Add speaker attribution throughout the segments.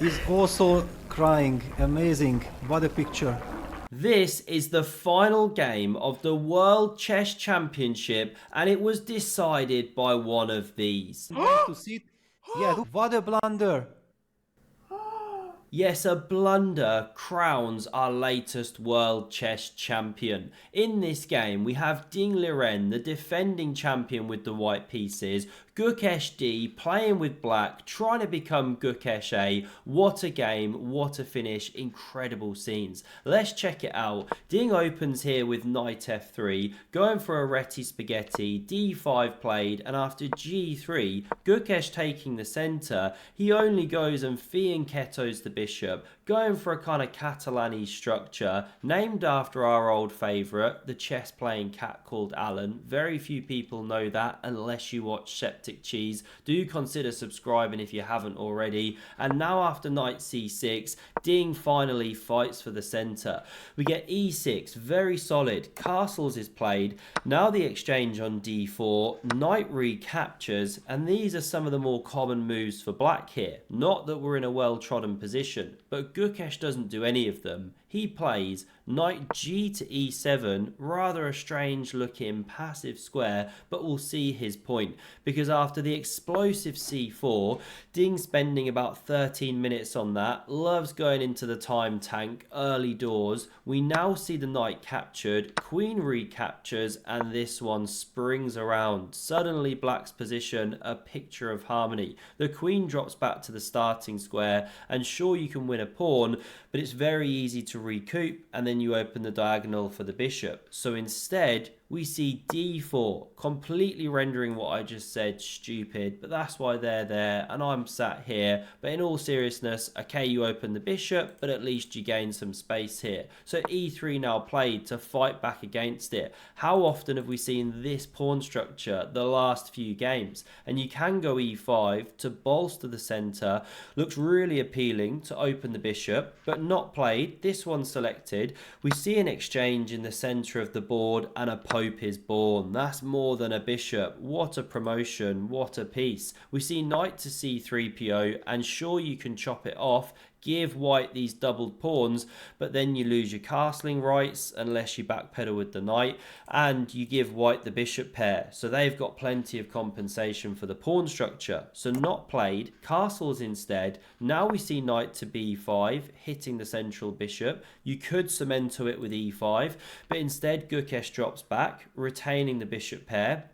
Speaker 1: is also crying. Amazing. What a picture.
Speaker 2: This is the final game of the World Chess Championship, and it was decided by one of these.
Speaker 1: To see. Yeah, what a blunder.
Speaker 2: Yes, a blunder crowns our latest World Chess Champion. In this game, we have Liren, the defending champion with the white pieces, Gukesh D playing with black, trying to become Gukesh A. What a game, what a finish, incredible scenes. Let's check it out. Ding opens here with knight f3, going for a Reti spaghetti, d5 played, and after g3, Gukesh taking the centre, he only goes and fianchettos the bishop, going for a kind of Catalani structure, named after our old favourite, the chess playing cat called Alan. Very few people know that unless you watch Septic Cheese. Do consider subscribing if you haven't already. And now after knight c6, Ding finally fights for the centre. We get e6, very solid. Castles is played. Now the exchange on d4, knight recaptures, and these are some of the more common moves for black here. Not that we're in a well-trodden position, but Gukesh doesn't do any of them. He plays knight g to e7, rather a strange looking passive square, but we'll see his point, because after the explosive c4, Ding spending about 13 minutes on that, loves going into the time tank early doors. We now see the knight captured, queen recaptures, and this one springs around. Suddenly black's position, a picture of harmony. The queen drops back to the starting square, and sure, you can win a pawn, but it's very easy to recoup, and then you open the diagonal for the bishop. So instead, we see d4, completely rendering what I just said stupid, but that's why they're there, and I'm sat here. But in all seriousness, okay, you open the bishop, but at least you gain some space here. So e3 now played to fight back against it. How often have we seen this pawn structure the last few games? And you can go e5 to bolster the center. Looks really appealing to open the bishop, but not played. This one selected. We see an exchange in the center of the board, and a Pope is born. That's more than a bishop. What a promotion, what a piece. We see knight to c3 PO, and sure, you can chop it off, give white these doubled pawns, but then you lose your castling rights unless you backpedal with the knight, and you give white the bishop pair. So they've got plenty of compensation for the pawn structure. So not played, castles instead. Now we see knight to b5, hitting the central bishop. You could cemento it with e5, but instead Gukesh drops back, retaining the bishop pair.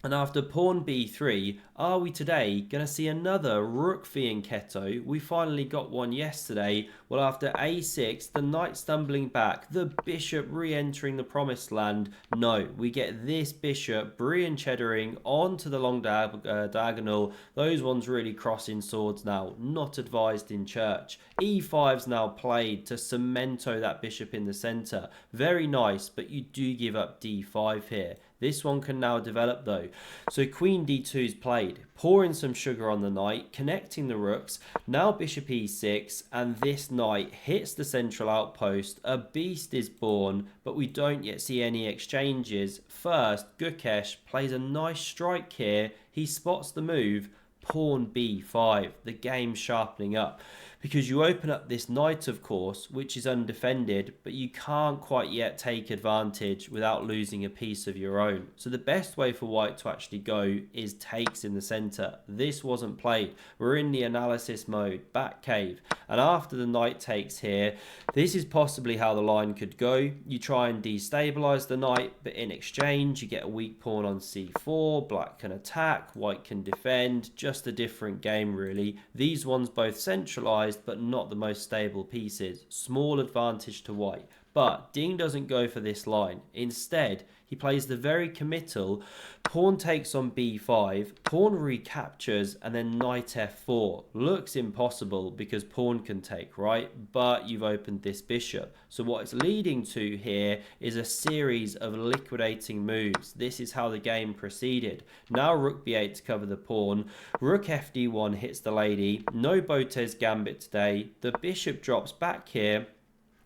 Speaker 2: And after pawn b3, are we today going to see another rook fianchetto? We finally got one yesterday. Well, after a6, the knight stumbling back, the bishop re-entering the promised land. No, we get this bishop cheddaring onto the long diagonal. Those ones really crossing swords now, not advised in church. e5's now played to cemento that bishop in the center. Very nice, but you do give up d5 here. This one can now develop though. So queen d2 is played, pouring some sugar on the knight, connecting the rooks. Now bishop e6, and this knight hits the central outpost. A beast is born, but we don't yet see any exchanges. First, Gukesh plays a nice strike here. He spots the move, pawn b5, the game sharpening up, because you open up this knight, of course, which is undefended, but you can't quite yet take advantage without losing a piece of your own. So the best way for white to actually go is takes in the center. This wasn't played. We're in the analysis mode, back cave, and after the knight takes here, this is possibly how the line could go. You try and destabilize the knight, but in exchange you get a weak pawn on c4, black can attack, white can defend. Just a different game really. These ones both centralized, but not the most stable pieces. Small advantage to white. But Ding doesn't go for this line. Instead, he plays the very committal pawn takes on b5, pawn recaptures, and then knight f4. Looks impossible because pawn can take, right? But you've opened this bishop. So what it's leading to here is a series of liquidating moves. This is how the game proceeded. Now rook b8 to cover the pawn. Rook fd1 hits the lady. No Botez gambit today. The bishop drops back here.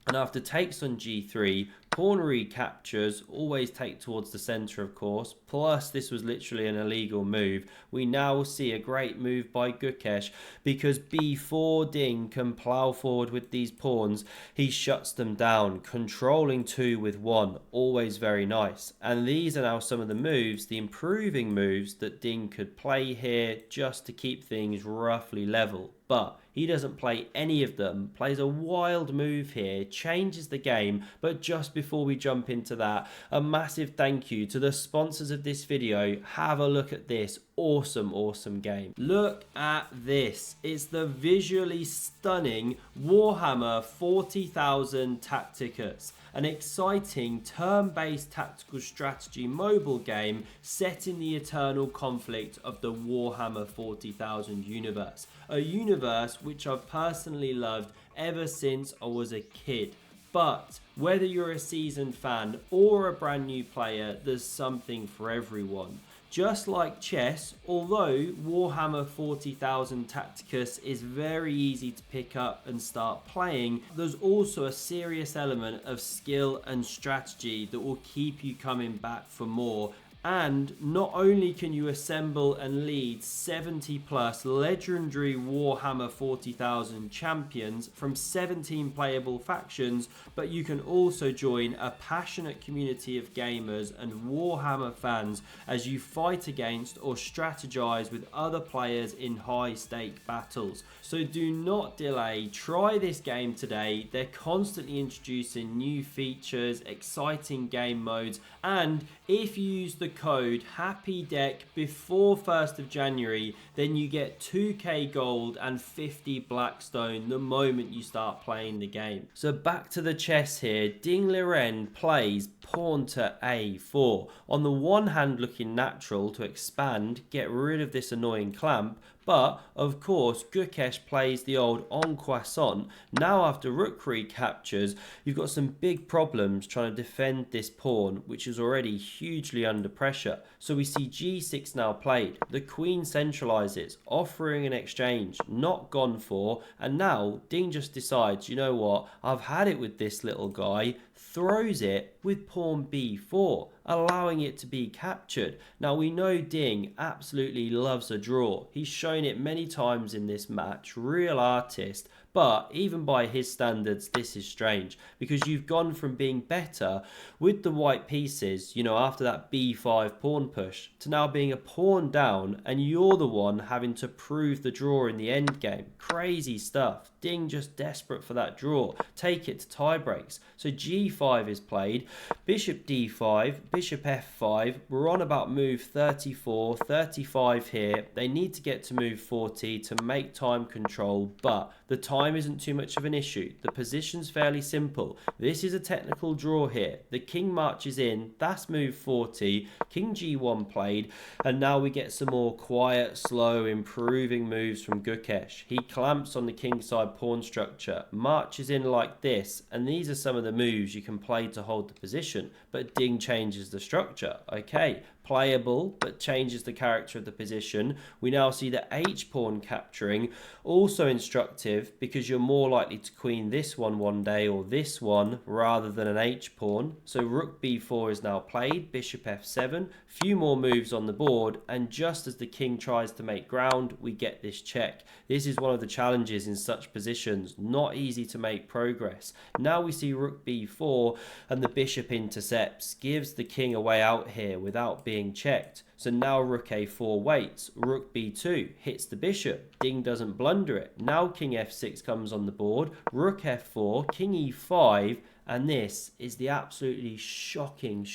Speaker 2: And after takes on g3, Pawn recaptures, always take towards the center, of course. Plus, this was literally an illegal move. We now see a great move by Gukesh because before Ding can plow forward with these pawns, he shuts them down, controlling 2 with 1. Always very nice. And these are now some of the moves, the improving moves that Ding could play here just to keep things roughly level. But he doesn't play any of them, plays a wild move here, changes the game. But just before we jump into that, a massive thank you to the sponsors of this video. Have a look at this awesome game. Look at this. It's the visually stunning Warhammer 40,000 Tacticus, an exciting turn-based tactical strategy mobile game set in the eternal conflict of the Warhammer 40,000 universe, a universe which I've personally loved ever since I was a kid. But whether you're a seasoned fan or a brand new player, there's something for everyone. Just like chess, although Warhammer 40,000 Tacticus is very easy to pick up and start playing, there's also a serious element of skill and strategy that will keep you coming back for more. And not only can you assemble and lead 70 plus legendary Warhammer 40,000 champions from 17 playable factions, but you can also join a passionate community of gamers and Warhammer fans as you fight against or strategize with other players in high stake battles. So do not delay, try this game today. They're constantly introducing new features, exciting game modes, and if you use the code HAPPYDECK before 1st of January, then you get 2k gold and 50 Blackstone the moment you start playing the game. So back to the chess here. Ding Liren plays pawn to a4. On the one hand, looking natural to expand, get rid of this annoying clamp, but of course Gukesh plays the old en croissant. Now after rook recaptures, you've got some big problems trying to defend this pawn, which is already hugely under pressure. So we see g6 now played. The queen centralizes, offering an exchange, not gone for, and now Ding just decides, you know what, I've had it with this little guy, throws it with pawn b4, allowing it to be captured. Now we know Ding absolutely loves a draw. He's shown it many times in this match, real artist. But even by his standards, this is strange because you've gone from being better with the white pieces, you know, after that b5 pawn push, to now being a pawn down and you're the one having to prove the draw in the end game. Crazy stuff. Ding just desperate for that draw. Take it to tie breaks. So g5 is played, bishop d5, bishop f5. We're on about move 34, 35 here. They need to get to move 40 to make time control, but the time isn't too much of an issue. The position's fairly simple. This is a technical draw here. The king marches in, that's move 40, king g1 played, and now we get some more quiet, slow, improving moves from Gukesh. He clamps on the kingside pawn structure, marches in like this, and these are some of the moves you can play to hold the position, but Ding changes the structure. Okay, playable, but changes the character of the position. We now see the h pawn capturing, also instructive because you're more likely to queen this one day or this one rather than an h pawn. So rook b4 is now played, bishop f7, few more moves on the board, and just as the king tries to make ground, we get this check. This is one of the challenges in such positions, not easy to make progress. Now we see rook b4 and the bishop intercepts, gives the king a way out here without being checked. So now rook a4 waits, rook b2 hits the bishop, Ding doesn't blunder it. Now king f6 comes on the board, rook f4, king e5, and this is the absolutely shocking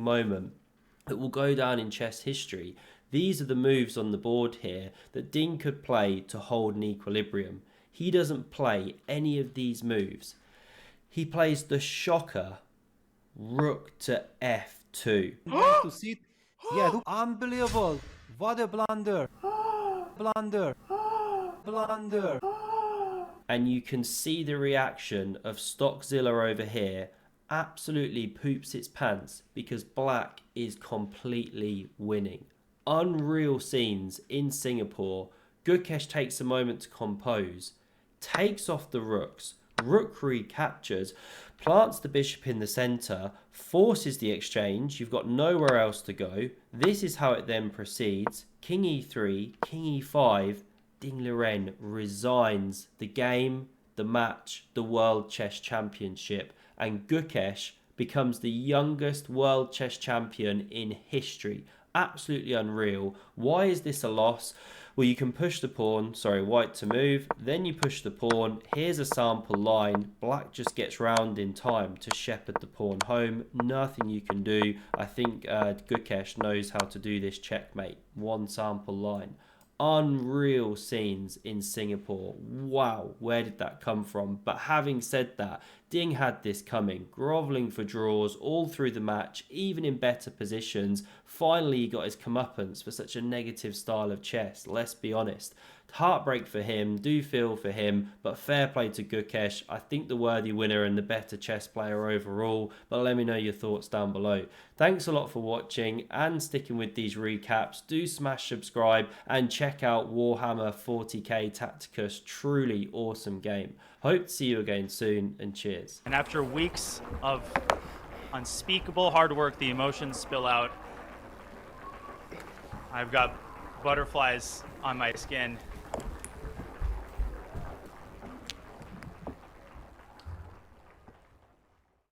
Speaker 2: moment that will go down in chess history. These are the moves on the board here that Ding could play to hold an equilibrium. He doesn't play any of these moves. He plays the shocker rook to f2.
Speaker 1: To see, yeah, unbelievable. What a blunder. Blunder. Blunder.
Speaker 2: And you can see the reaction of Stockzilla over here absolutely poops its pants because black is completely winning. Unreal scenes in Singapore. Gukesh takes a moment to compose, takes off the rooks, Rook recaptures, plants the bishop in the center, forces the exchange. You've got nowhere else to go. This is how it then proceeds. King e3, king e5. Ding Liren resigns the game, the match, the World Chess Championship, and Gukesh becomes the youngest World Chess Champion in history. Absolutely unreal. Why is this a loss? Well, you can push the pawn, white to move, then you push the pawn. Here's a sample line. Black just gets round in time to shepherd the pawn home. Nothing you can do. I think Gukesh knows how to do this checkmate. One sample line. Unreal scenes in Singapore. Wow, where did that come from? But having said that, Ding had this coming, grovelling for draws all through the match, even in better positions. Finally, he got his comeuppance for such a negative style of chess, let's be honest. Heartbreak for him, do feel for him, but fair play to Gukesh. I think the worthy winner and the better chess player overall, but let me know your thoughts down below. Thanks a lot for watching and sticking with these recaps. Do smash subscribe and check out Warhammer 40k Tacticus. Truly awesome game. Hope to see you again soon, and cheers.
Speaker 3: And after weeks of unspeakable hard work, the emotions spill out. I've got butterflies on my skin.